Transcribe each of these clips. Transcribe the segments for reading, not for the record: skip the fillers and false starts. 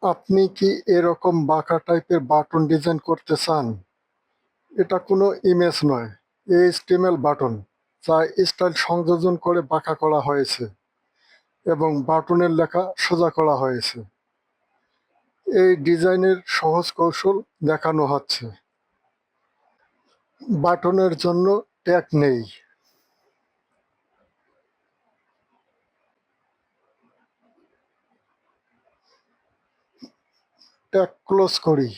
আপনি কি এরকম বাঁকা টাইপের বাটন ডিজাইন করতে চান? এটা কোনো ইমেজ নয়, এইচটিএমএল বাটন, যা স্টাইল সংযোজন করে বাঁকা করা হয়েছে এবং বাটনের লেখা সোজা করা হয়েছে। এই ডিজাইনের সহজ কৌশল দেখানো হচ্ছে। বাটনের জন্য ট্যাগ নেই। ট্যাগ ক্লোজ করি।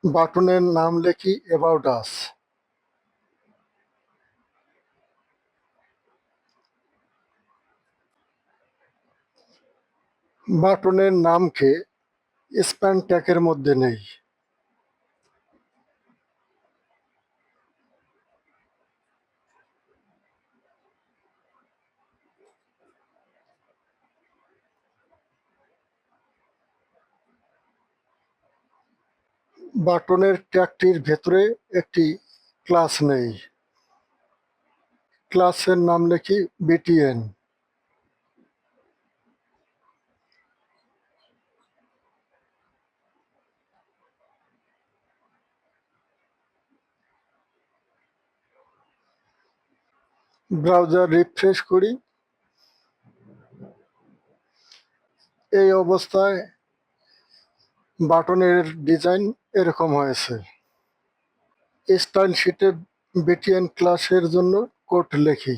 বাটনের নাম লিখি অ্যাবাউট আস। বাটনের নামকে স্প্যান ট্যাগের মধ্যে নেই। বাটনের ট্যাগটির ভেতরে একটি ক্লাস নেই। ক্লাসের নাম লিখি বিটিএন। ব্রাউজার রিফ্রেশ করি। এই অবস্থায় বাটনের ডিজাইন এরকম হয়েছে। স্টাইল শিটে বিটিএন ক্লাসের জন্য কোড লিখি।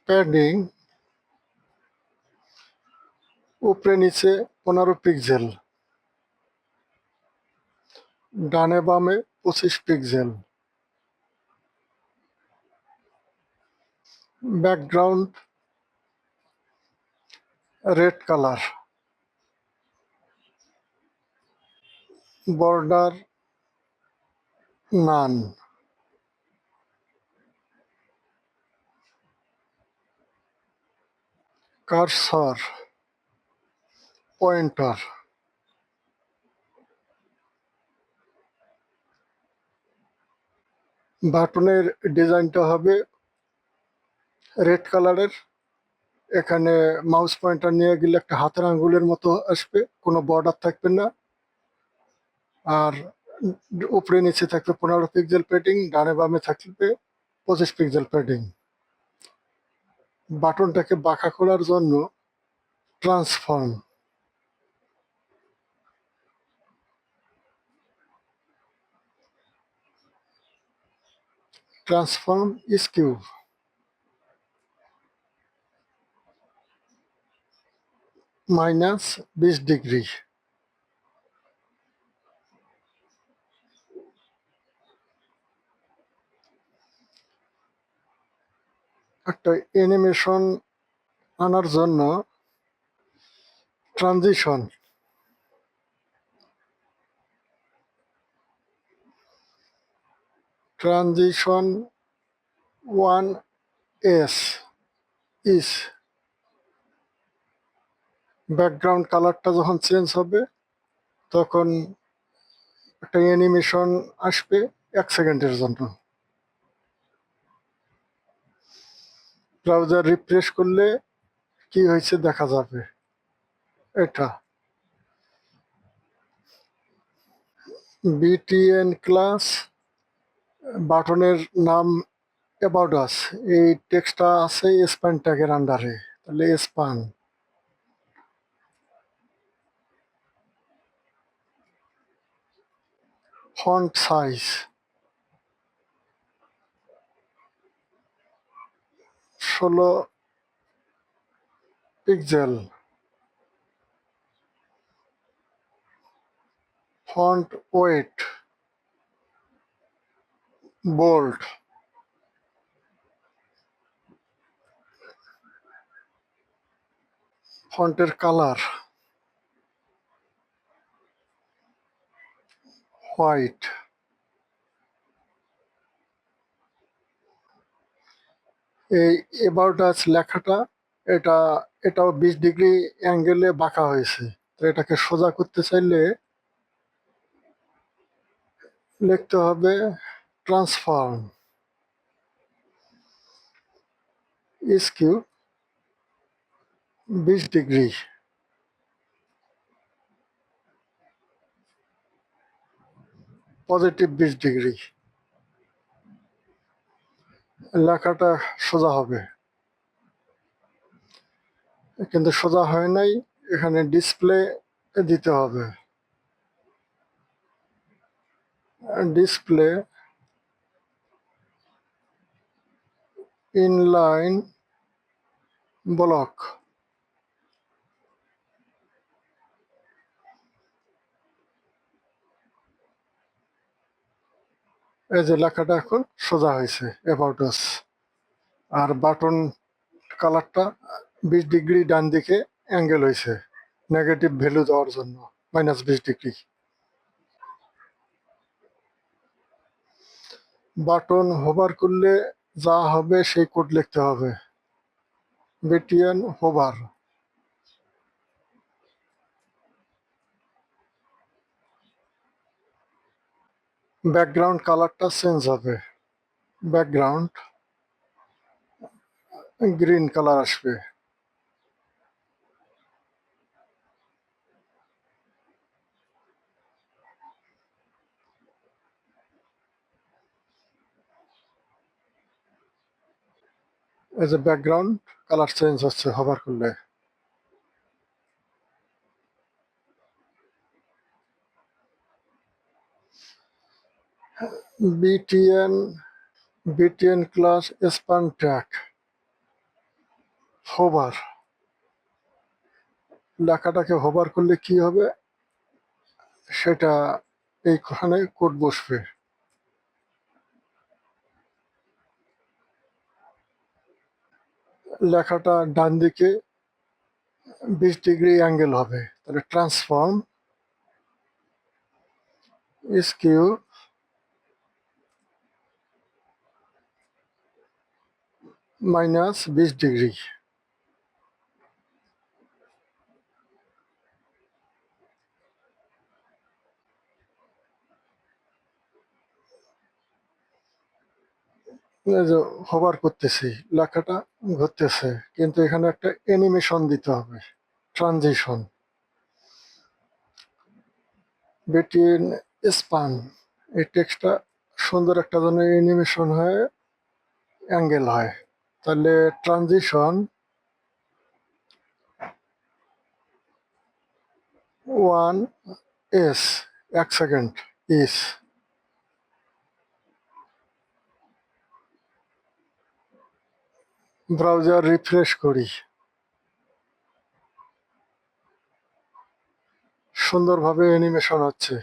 প্যাডিং উপরে নিচে 15 পিক্সেল, ডানে বামে 25 pixel. Background red colour. Border none. Cursor, pointer. বাটনের ডিজাইনটা হবে রেড কালারের। এখানে মাউস পয়েন্টার নিয়ে গেলে একটা হাতের আঙ্গুলের মতো আসবে, কোনো বর্ডার থাকবে না। আর উপরে নিচে থাকবে 15 পিক্সেল প্যাডিং, ডানে বামে থাকবে 25 পিক্সেল প্যাডিং। বাটনটাকে বাঁকা করার জন্য ট্রান্সফর্ম। Transform skew. -20 ডিগ্রি। একটা অ্যানিমেশন আনার জন্য ট্রানজিশন। ট্রানজিশন 1S ইস। ব্যাকগ্রাউন্ড কালারটা যখন চেঞ্জ হবে তখন একটা অ্যানিমেশন আসবে 1 সেকেন্ডের জন্য। ব্রাউজার রিফ্রেশ করলে কি হয়েছে দেখা যাবে। এটা বিটিএন ক্লাস, বাটনের নাম অ্যাবাউট আস। এই টেক্সটটা আছে স্প্যান ট্যাগের আন্ডারে, তাহলে span. Font size 16 pixel. Font weight bold. ফন্টের কালার হোয়াইট। এই অ্যাবাউট আস লেখাটা এটাও 20 ডিগ্রি অ্যাঙ্গেলে বাঁকা হয়েছে। তো এটাকে সোজা করতে চাইলে লিখতে হবে transform skew 20 degree, positive 20 degree. লেখাটা সোজা হবে, কিন্তু সোজা হয় নাই। এখানে ডিসপ্লে দিতে হবে, ডিসপ্লে ইনলাইন ব্লক। এই যে লেখাটা এখন সোজা হয়েছে, অ্যাবাউট আস। আর বাটন কালারটা 20 ডিগ্রি ডান দিকে অ্যাঙ্গেল হয়েছে নেগেটিভ ভ্যালু দেওয়ার জন্য, -20 ডিগ্রি। বাটন হোভার করলে যা হবে সেই কোড লিখতে হবে, বিটিএন হোভার। ব্যাকগ্রাউন্ড কালারটা চেঞ্জ হবে, ব্যাকগ্রাউন্ড গ্রিন কালার আসবে। এই যে ব্যাকগ্রাউন্ড কালার চেঞ্জ হচ্ছে হোভার করলে। BTN class span track hover. লেখাটাকে হোভার করলে কি হবে সেটা এইখানে কোড বসবে। লেখাটা ডান দিকে 20 ডিগ্রি অ্যাঙ্গেল হবে, তাহলে ট্রান্সফর্ম স্কিউ -20 ডিগ্রি। এই যে হোভার করতেছি, লেখাটা ঘুরতেছে, কিন্তু এখানে একটা অ্যানিমেশন দিতে হবে, ট্রানজিশন। বিটুইন স্পান, এই টেক্সটটা সুন্দর একটা যেন অ্যানিমেশন হয়ে অ্যাঙ্গেল হয়। তাহলে ট্রানজিশন 1s, 1 সেকেন্ড ইস। ব্রাউজার রিফ্রেশ করি, সুন্দরভাবে অ্যানিমেশন হচ্ছে।